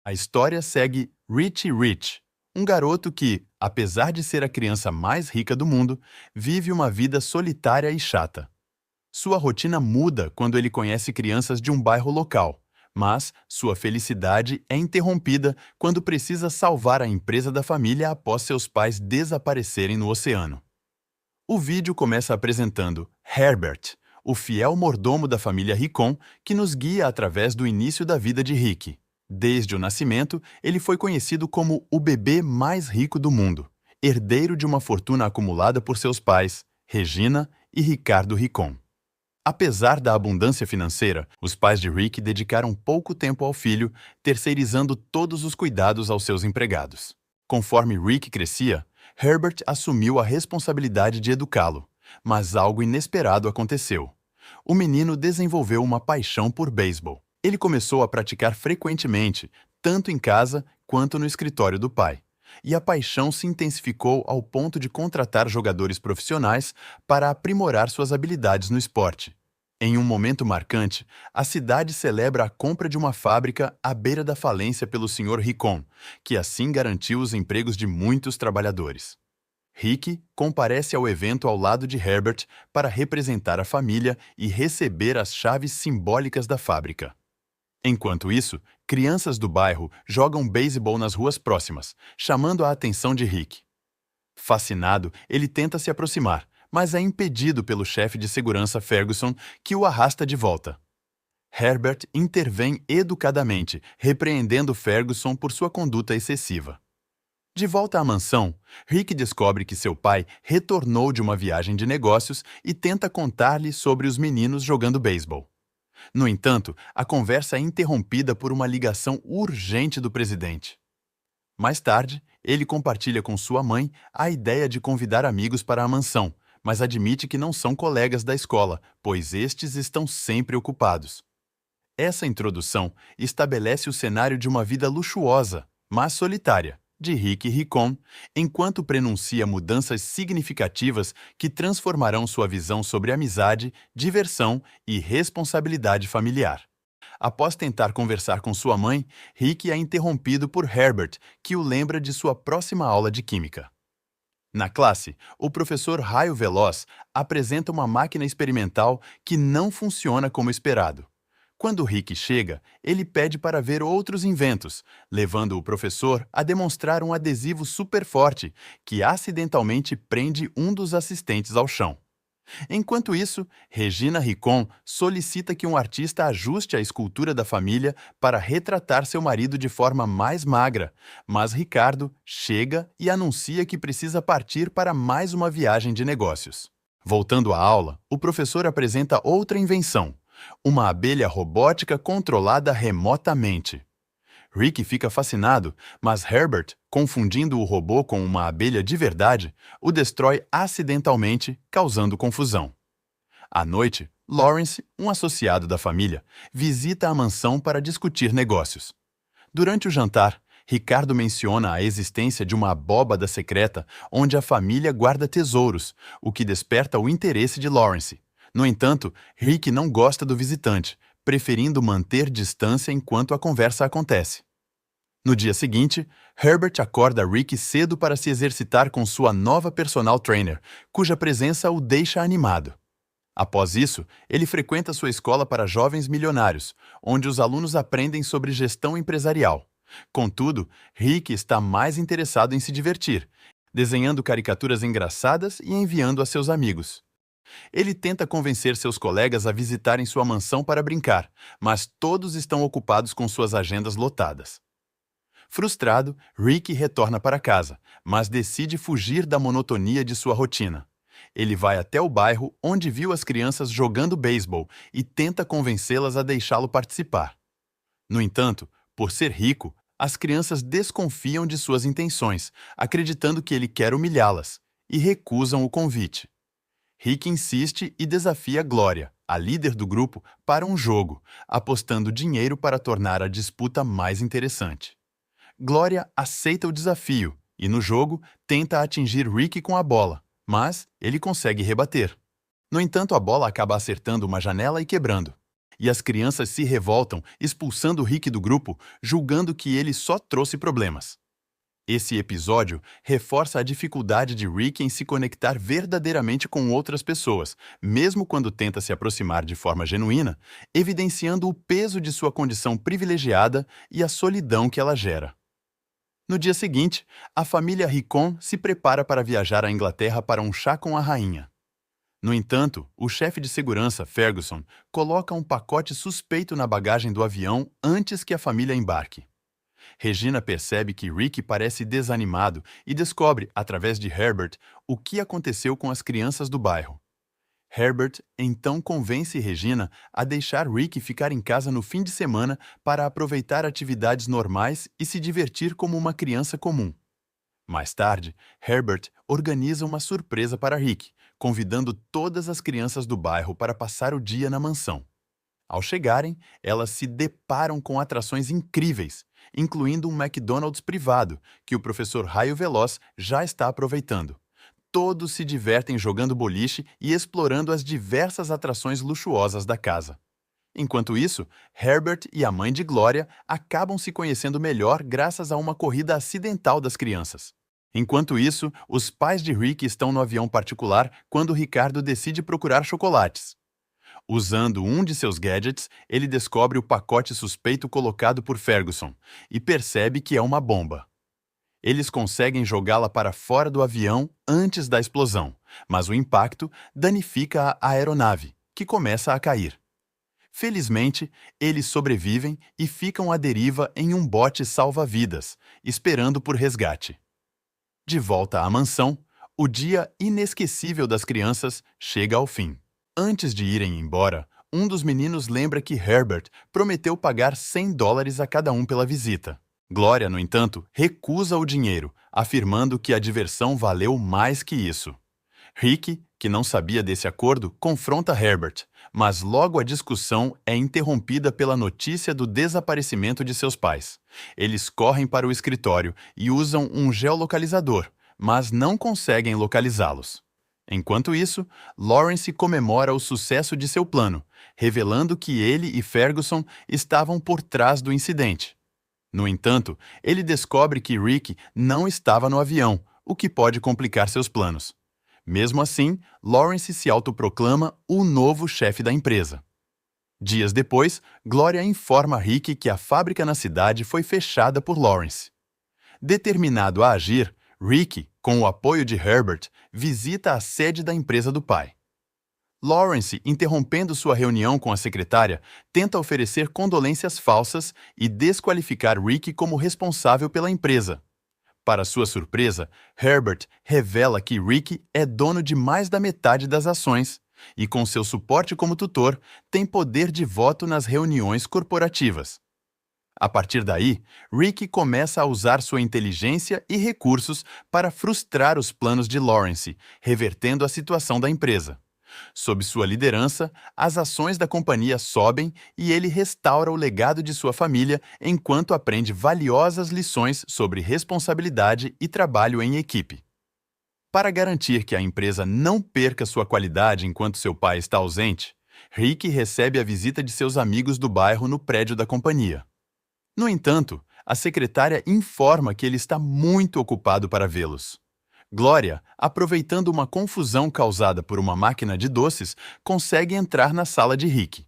A história segue Richie Rich, um garoto que, apesar de ser a criança mais rica do mundo, vive uma vida solitária e chata. Sua rotina muda quando ele conhece crianças de um bairro local, mas sua felicidade é interrompida quando precisa salvar a empresa da família após seus pais desaparecerem no oceano. O vídeo começa apresentando Herbert, o fiel mordomo da família Ricon, que nos guia através do início da vida de Rick. Desde o nascimento, ele foi conhecido como o bebê mais rico do mundo, herdeiro de uma fortuna acumulada por seus pais, Regina e Ricardo Ricon. Apesar da abundância financeira, os pais de Rick dedicaram pouco tempo ao filho, terceirizando todos os cuidados aos seus empregados. Conforme Rick crescia, Herbert assumiu a responsabilidade de educá-lo, mas algo inesperado aconteceu. O menino desenvolveu uma paixão por beisebol. Ele começou a praticar frequentemente, tanto em casa quanto no escritório do pai. E a paixão se intensificou ao ponto de contratar jogadores profissionais para aprimorar suas habilidades no esporte. Em um momento marcante, a cidade celebra a compra de uma fábrica à beira da falência pelo Sr. Ricon, que assim garantiu os empregos de muitos trabalhadores. Rick comparece ao evento ao lado de Herbert para representar a família e receber as chaves simbólicas da fábrica. Enquanto isso, crianças do bairro jogam beisebol nas ruas próximas, chamando a atenção de Rick. Fascinado, ele tenta se aproximar, mas é impedido pelo chefe de segurança Ferguson, que o arrasta de volta. Herbert intervém educadamente, repreendendo Ferguson por sua conduta excessiva. De volta à mansão, Rick descobre que seu pai retornou de uma viagem de negócios e tenta contar-lhe sobre os meninos jogando beisebol. No entanto, a conversa é interrompida por uma ligação urgente do presidente. Mais tarde, ele compartilha com sua mãe a ideia de convidar amigos para a mansão, mas admite que não são colegas da escola, pois estes estão sempre ocupados. Essa introdução estabelece o cenário de uma vida luxuosa, mas solitária, de Rick Ricon, enquanto prenuncia mudanças significativas que transformarão sua visão sobre amizade, diversão e responsabilidade familiar. Após tentar conversar com sua mãe, Rick é interrompido por Herbert, que o lembra de sua próxima aula de química. Na classe, o professor Raio Veloz apresenta uma máquina experimental que não funciona como esperado. Quando Rick chega, ele pede para ver outros inventos, levando o professor a demonstrar um adesivo super forte que acidentalmente prende um dos assistentes ao chão. Enquanto isso, Regina Ricon solicita que um artista ajuste a escultura da família para retratar seu marido de forma mais magra, mas Ricardo chega e anuncia que precisa partir para mais uma viagem de negócios. Voltando à aula, o professor apresenta outra invenção, uma abelha robótica controlada remotamente. Rick fica fascinado, mas Herbert, confundindo o robô com uma abelha de verdade, o destrói acidentalmente, causando confusão. À noite, Lawrence, um associado da família, visita a mansão para discutir negócios. Durante o jantar, Ricardo menciona a existência de uma abóbada secreta onde a família guarda tesouros, o que desperta o interesse de Lawrence. No entanto, Rick não gosta do visitante, preferindo manter distância enquanto a conversa acontece. No dia seguinte, Herbert acorda Rick cedo para se exercitar com sua nova personal trainer, cuja presença o deixa animado. Após isso, ele frequenta sua escola para jovens milionários, onde os alunos aprendem sobre gestão empresarial. Contudo, Rick está mais interessado em se divertir, desenhando caricaturas engraçadas e enviando a seus amigos. Ele tenta convencer seus colegas a visitarem sua mansão para brincar, mas todos estão ocupados com suas agendas lotadas. Frustrado, Rick retorna para casa, mas decide fugir da monotonia de sua rotina. Ele vai até o bairro onde viu as crianças jogando beisebol e tenta convencê-las a deixá-lo participar. No entanto, por ser rico, as crianças desconfiam de suas intenções, acreditando que ele quer humilhá-las, e recusam o convite. Rick insiste e desafia Gloria, a líder do grupo, para um jogo, apostando dinheiro para tornar a disputa mais interessante. Gloria aceita o desafio e, no jogo, tenta atingir Rick com a bola, mas ele consegue rebater. No entanto, a bola acaba acertando uma janela e quebrando. e as crianças se revoltam, expulsando Rick do grupo, julgando que ele só trouxe problemas. Esse episódio reforça a dificuldade de Rick em se conectar verdadeiramente com outras pessoas, mesmo quando tenta se aproximar de forma genuína, evidenciando o peso de sua condição privilegiada e a solidão que ela gera. No dia seguinte, a família Ricon se prepara para viajar à Inglaterra para um chá com a rainha. No entanto, o chefe de segurança, Ferguson, coloca um pacote suspeito na bagagem do avião antes que a família embarque. Regina percebe que Rick parece desanimado e descobre, através de Herbert, o que aconteceu com as crianças do bairro. Herbert então convence Regina a deixar Rick ficar em casa no fim de semana para aproveitar atividades normais e se divertir como uma criança comum. Mais tarde, Herbert organiza uma surpresa para Rick, convidando todas as crianças do bairro para passar o dia na mansão. Ao chegarem, elas se deparam com atrações incríveis, incluindo um McDonald's privado, que o professor Raio Veloz já está aproveitando. Todos se divertem jogando boliche e explorando as diversas atrações luxuosas da casa. Enquanto isso, Herbert e a mãe de Glória acabam se conhecendo melhor graças a uma corrida acidental das crianças. Enquanto isso, os pais de Rick estão no avião particular quando Ricardo decide procurar chocolates. Usando um de seus gadgets, ele descobre o pacote suspeito colocado por Ferguson e percebe que é uma bomba. Eles conseguem jogá-la para fora do avião antes da explosão, mas o impacto danifica a aeronave, que começa a cair. Felizmente, eles sobrevivem e ficam à deriva em um bote salva-vidas, esperando por resgate. De volta à mansão, o dia inesquecível das crianças chega ao fim. Antes de irem embora, um dos meninos lembra que Herbert prometeu pagar $100 a cada um pela visita. Glória, no entanto, recusa o dinheiro, afirmando que a diversão valeu mais que isso. Rick, que não sabia desse acordo, confronta Herbert, mas logo a discussão é interrompida pela notícia do desaparecimento de seus pais. Eles correm para o escritório e usam um geolocalizador, mas não conseguem localizá-los. Enquanto isso, Lawrence comemora o sucesso de seu plano, revelando que ele e Ferguson estavam por trás do incidente. No entanto, ele descobre que Rick não estava no avião, o que pode complicar seus planos. Mesmo assim, Lawrence se autoproclama o novo chefe da empresa. Dias depois, Gloria informa Rick que a fábrica na cidade foi fechada por Lawrence. Determinado a agir, Rick, com o apoio de Herbert, visita a sede da empresa do pai. Lawrence, interrompendo sua reunião com a secretária, tenta oferecer condolências falsas e desqualificar Rick como responsável pela empresa. Para sua surpresa, Herbert revela que Rick é dono de mais da metade das ações e, com seu suporte como tutor, tem poder de voto nas reuniões corporativas. A partir daí, Rick começa a usar sua inteligência e recursos para frustrar os planos de Lawrence, revertendo a situação da empresa. Sob sua liderança, as ações da companhia sobem e ele restaura o legado de sua família enquanto aprende valiosas lições sobre responsabilidade e trabalho em equipe. Para garantir que a empresa não perca sua qualidade enquanto seu pai está ausente, Rick recebe a visita de seus amigos do bairro no prédio da companhia. No entanto, a secretária informa que ele está muito ocupado para vê-los. Glória, aproveitando uma confusão causada por uma máquina de doces, consegue entrar na sala de Rick.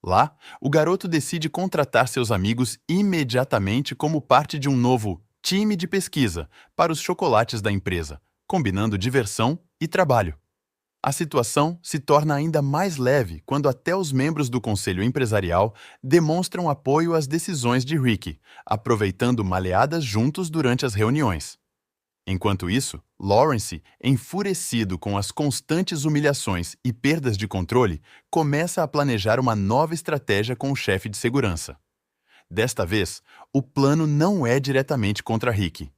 Lá, o garoto decide contratar seus amigos imediatamente como parte de um novo time de pesquisa para os chocolates da empresa, combinando diversão e trabalho. A situação se torna ainda mais leve quando até os membros do conselho empresarial demonstram apoio às decisões de Rick, aproveitando maleadas juntos durante as reuniões. Enquanto isso, Lawrence, enfurecido com as constantes humilhações e perdas de controle, começa a planejar uma nova estratégia com o chefe de segurança. Desta vez, o plano não é diretamente contra Rick.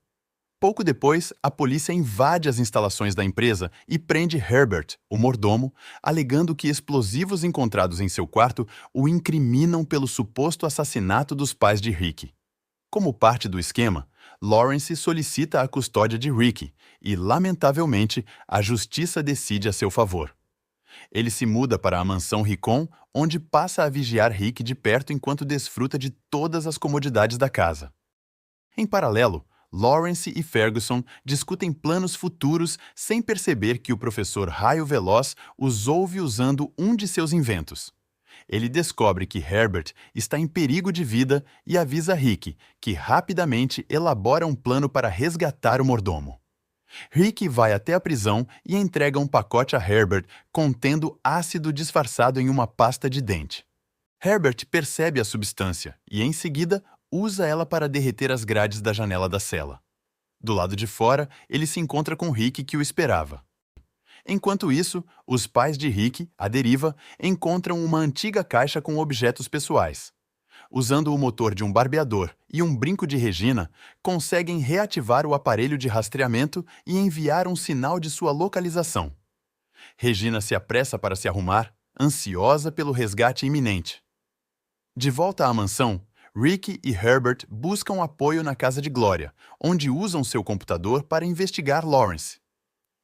Pouco depois, a polícia invade as instalações da empresa e prende Herbert, o mordomo, alegando que explosivos encontrados em seu quarto o incriminam pelo suposto assassinato dos pais de Rick. Como parte do esquema, Lawrence solicita a custódia de Rick e, lamentavelmente, a justiça decide a seu favor. Ele se muda para a mansão Ricon, onde passa a vigiar Rick de perto enquanto desfruta de todas as comodidades da casa. Em paralelo, Lawrence e Ferguson discutem planos futuros sem perceber que o professor Raio Veloz os ouve usando um de seus inventos. Ele descobre que Herbert está em perigo de vida e avisa Rick, que rapidamente elabora um plano para resgatar o mordomo. Rick vai até a prisão e entrega um pacote a Herbert contendo ácido disfarçado em uma pasta de dente. Herbert percebe a substância e, em seguida, usa ela para derreter as grades da janela da cela. Do lado de fora, ele se encontra com Rick, que o esperava. Enquanto isso, os pais de Rick, à deriva, encontram uma antiga caixa com objetos pessoais. Usando o motor de um barbeador e um brinco de Regina, conseguem reativar o aparelho de rastreamento e enviar um sinal de sua localização. Regina se apressa para se arrumar, ansiosa pelo resgate iminente. De volta à mansão, Rick e Herbert buscam apoio na casa de Gloria, onde usam seu computador para investigar Lawrence.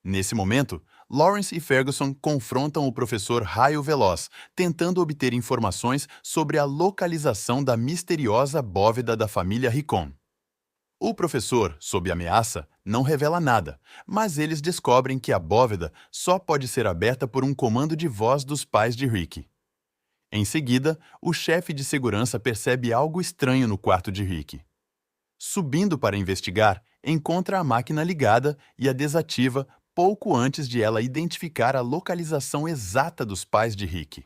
Nesse momento, Lawrence e Ferguson confrontam o professor Raio Veloz, tentando obter informações sobre a localização da misteriosa bóveda da família Ricon. O professor, sob ameaça, não revela nada, mas eles descobrem que a bóveda só pode ser aberta por um comando de voz dos pais de Rick. Em seguida, o chefe de segurança percebe algo estranho no quarto de Rick. Subindo para investigar, encontra a máquina ligada e a desativa pouco antes de ela identificar a localização exata dos pais de Rick.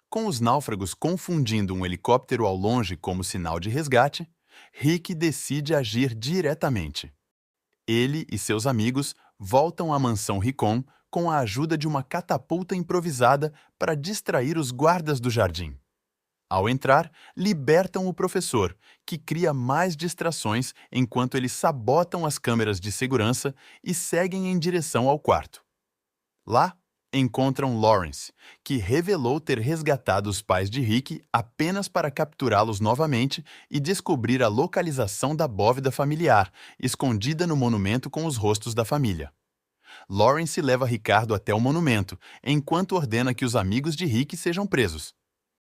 Com os náufragos confundindo um helicóptero ao longe como sinal de resgate, Rick decide agir diretamente. Ele e seus amigos voltam à mansão Ricon com a ajuda de uma catapulta improvisada para distrair os guardas do jardim. Ao entrar, libertam o professor, que cria mais distrações enquanto eles sabotam as câmeras de segurança e seguem em direção ao quarto. Lá, encontram Lawrence, que revelou ter resgatado os pais de Rick apenas para capturá-los novamente e descobrir a localização da bóveda familiar, escondida no monumento com os rostos da família. Lawrence leva Ricardo até o monumento, enquanto ordena que os amigos de Rick sejam presos.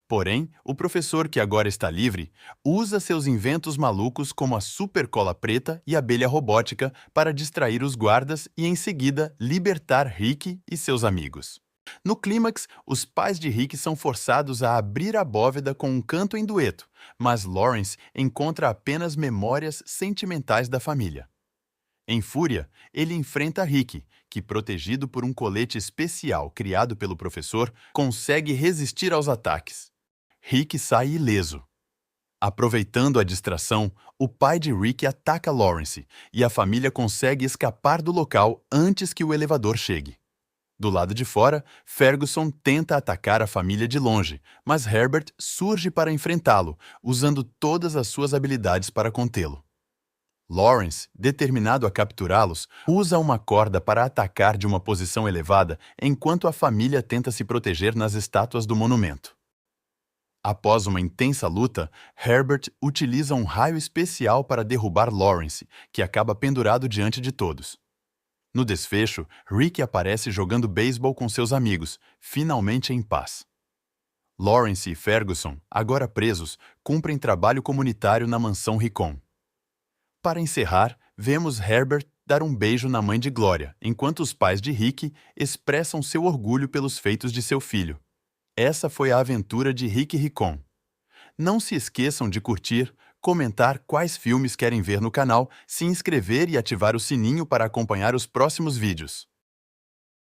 Porém, o professor, que agora está livre, usa seus inventos malucos como a super cola preta e abelha robótica para distrair os guardas e, em seguida, libertar Rick e seus amigos. No clímax, os pais de Rick são forçados a abrir a bóveda com um canto em dueto, mas Lawrence encontra apenas memórias sentimentais da família. Em fúria, ele enfrenta Rick, que, protegido por um colete especial criado pelo professor, consegue resistir aos ataques. Rick sai ileso. Aproveitando a distração, o pai de Rick ataca Lawrence e a família consegue escapar do local antes que o elevador chegue. Do lado de fora, Ferguson tenta atacar a família de longe, mas Herbert surge para enfrentá-lo, usando todas as suas habilidades para contê-lo. Lawrence, determinado a capturá-los, usa uma corda para atacar de uma posição elevada enquanto a família tenta se proteger nas estátuas do monumento. Após uma intensa luta, Herbert utiliza um raio especial para derrubar Lawrence, que acaba pendurado diante de todos. No desfecho, Rick aparece jogando beisebol com seus amigos, finalmente em paz. Lawrence e Ferguson, agora presos, cumprem trabalho comunitário na mansão Ricon. Para encerrar, vemos Herbert dar um beijo na mãe de Gloria, enquanto os pais de Rick expressam seu orgulho pelos feitos de seu filho. Essa foi a aventura de Rick Ricon. Não se esqueçam de curtir, comentar quais filmes querem ver no canal, se inscrever e ativar o sininho para acompanhar os próximos vídeos.